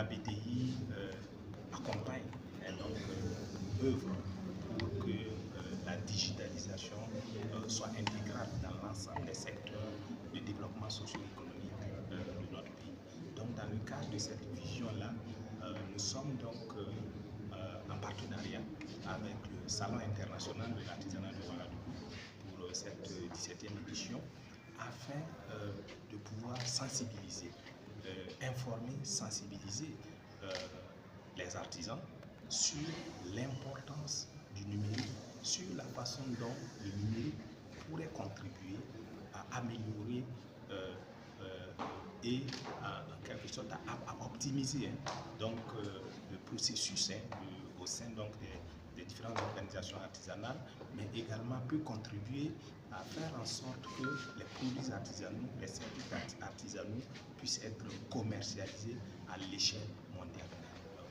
la BDI accompagne et donc œuvre pour que la digitalisation soit intégrale dans l'ensemble des secteurs de développement socio-économique de notre pays. Donc dans le cadre de cette vision-là, nous sommes donc en partenariat avec le Salon international de l'artisanat de Ouagadougou pour cette 17e édition afin de pouvoir sensibiliser, informer, sensibiliser les artisans sur l'importance du numérique, sur la façon dont le numérique pourrait contribuer à améliorer et en quelque sorte à optimiser donc le processus au sein donc des différentes organisations artisanales, mais également peut contribuer à faire en sorte que les produits artisanaux, les services artisanaux puissent être commercialisés à l'échelle mondiale.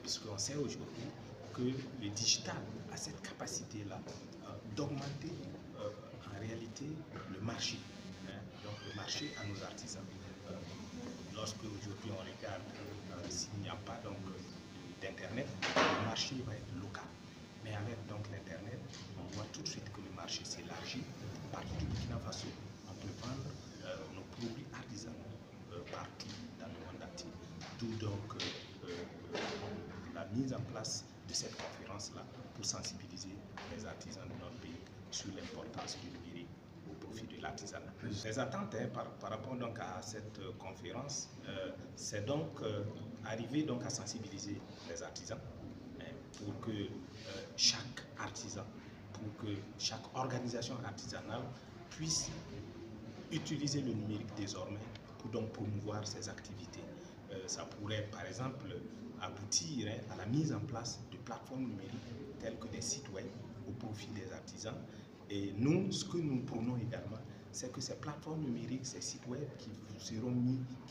Puisqu'on sait aujourd'hui que le digital a cette capacité-là d'augmenter en réalité le marché, donc le marché à nos artisans. Lorsque aujourd'hui on regarde s'il n'y a pas donc d'internet, le marché va être local. Mais avec donc l'internet, on voit tout de suite que le marché s'élargit. Partout du Burkina Faso, on peut vendre nos produits artisanaux partout dans le monde entier. D'où donc la mise en place de cette conférence-là pour sensibiliser les artisans de notre pays sur l'importance du numérique au profit de l'artisanat. Les attentes par rapport donc à cette conférence, c'est donc arriver donc à sensibiliser les artisans pour que chaque artisan, pour que chaque organisation artisanale puisse utiliser le numérique désormais pour donc promouvoir ses activités. Ça pourrait par exemple aboutir à la mise en place de plateformes numériques telles que des sites web au profit des artisans. Et nous, ce que nous prônons également, c'est que ces plateformes numériques, ces sites web qui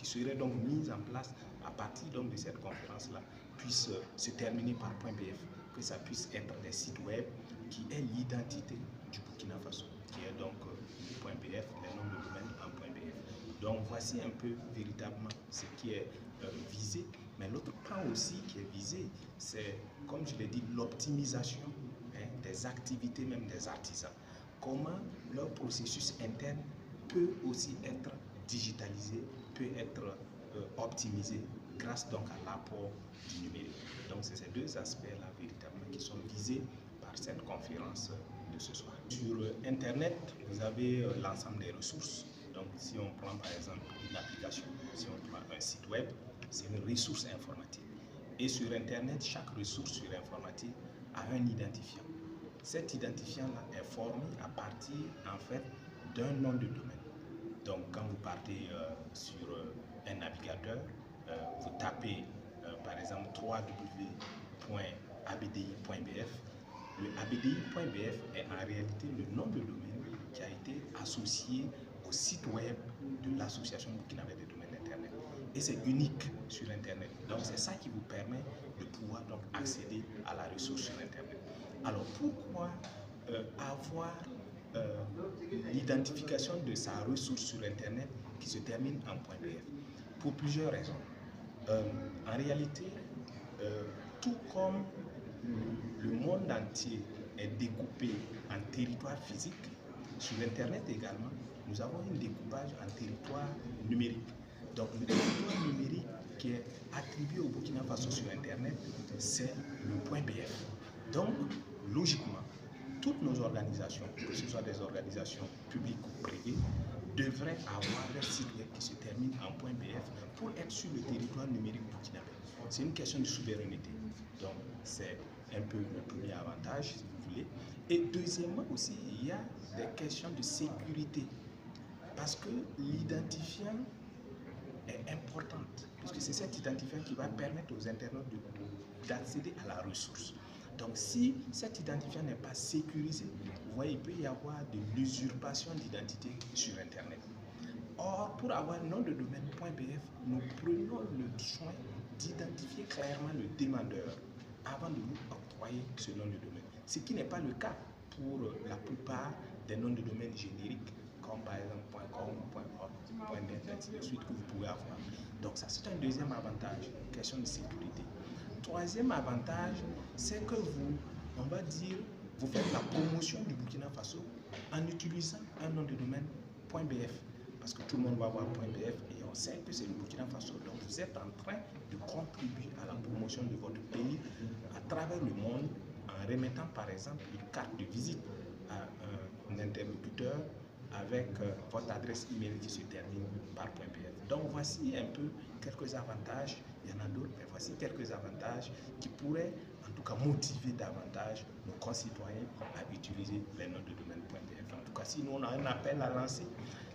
seraient donc mis en place à partir donc de cette conférence-là, puissent se terminer par .bf, que ça puisse être des sites web qui aient l'identité du Burkina Faso, qui est donc .bf, les noms de domaine en .bf. Donc voici un peu véritablement ce qui est visé. Mais l'autre point aussi qui est visé, c'est, comme je l'ai dit, l'optimisation des activités même des artisans. Comment leur processus interne peut aussi être digitalisé, peut être optimisé grâce donc à l'apport du numérique. Donc c'est ces deux aspects-là véritablement qui sont visés par cette conférence de ce soir. Sur Internet, vous avez l'ensemble des ressources. Donc si on prend par exemple une application, si on prend un site web, c'est une ressource informatique. Et sur Internet, chaque ressource sur informatique a un identifiant. Cet identifiant-là est formé à partir en fait d'un nom de domaine. Donc quand vous partez sur un navigateur, vous tapez par exemple www.abdi.bf. Le abdi.bf est en réalité le nom de domaine qui a été associé au site web de l'association burkinabé des domaines d'Internet. Et c'est unique sur Internet. Donc c'est ça qui vous permet de pouvoir donc accéder à la ressource sur Internet. Alors pourquoi avoir l'identification de sa ressource sur Internet qui se termine en .bf? Pour plusieurs raisons. En réalité, tout comme le monde entier est découpé en territoires physiques, sur Internet également, nous avons un découpage en territoire numérique. Donc le territoire numérique qui est attribué au Burkina Faso sur Internet, c'est le .bf. Donc, logiquement, toutes nos organisations, que ce soit des organisations publiques ou privées, devraient avoir leur site web qui se termine en .bf pour être sur le territoire numérique burkinabé. C'est une question de souveraineté. Donc, c'est un peu le premier avantage, si vous voulez. Et deuxièmement aussi, il y a des questions de sécurité. Parce que l'identifiant est importante, puisque c'est cet identifiant qui va permettre aux internautes d'accéder à la ressource. Donc si cet identifiant n'est pas sécurisé, vous voyez, il peut y avoir de l'usurpation d'identité sur Internet. Or, pour avoir un nom de domaine .bf, nous prenons le soin d'identifier clairement le demandeur avant de lui octroyer ce nom de domaine. Ce qui n'est pas le cas pour la plupart des noms de domaine génériques, comme par exemple .com, .org, .net, ainsi de suite, que vous pouvez avoir. Donc ça, c'est un deuxième avantage, question de sécurité. Troisième avantage, c'est que vous, on va dire, vous faites la promotion du Burkina Faso en utilisant un nom de domaine .bf. Parce que tout le monde va voir .bf et on sait que c'est le Burkina Faso. Donc vous êtes en train de contribuer à la promotion de votre pays à travers le monde en remettant par exemple une carte de visite à un interlocuteur avec votre adresse email qui se termine par .bf. Donc voici un peu quelques avantages, il y en a d'autres, mais voici quelques avantages qui pourraient en tout cas motiver davantage nos concitoyens à utiliser les noms de domaine .bf. En tout cas, si nous on a un appel à lancer,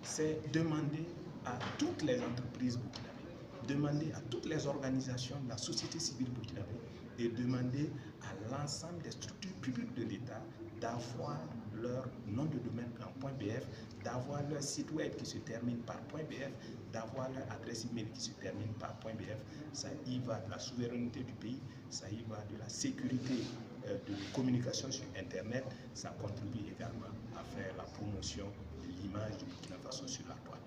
c'est demander à toutes les entreprises burkinabées, demander à toutes les organisations de la société civile burkinabé et demander à l'ensemble des structures publiques de l'État d'avoir leur nom de domaine en .bf, d'avoir leur site web qui se termine par .bf, d'avoir leur adresse email qui se termine par .bf. Ça y va de la souveraineté du pays, ça y va de la sécurité de communication sur Internet, ça contribue également à faire la promotion de l'image du Burkina Faso sur la toile.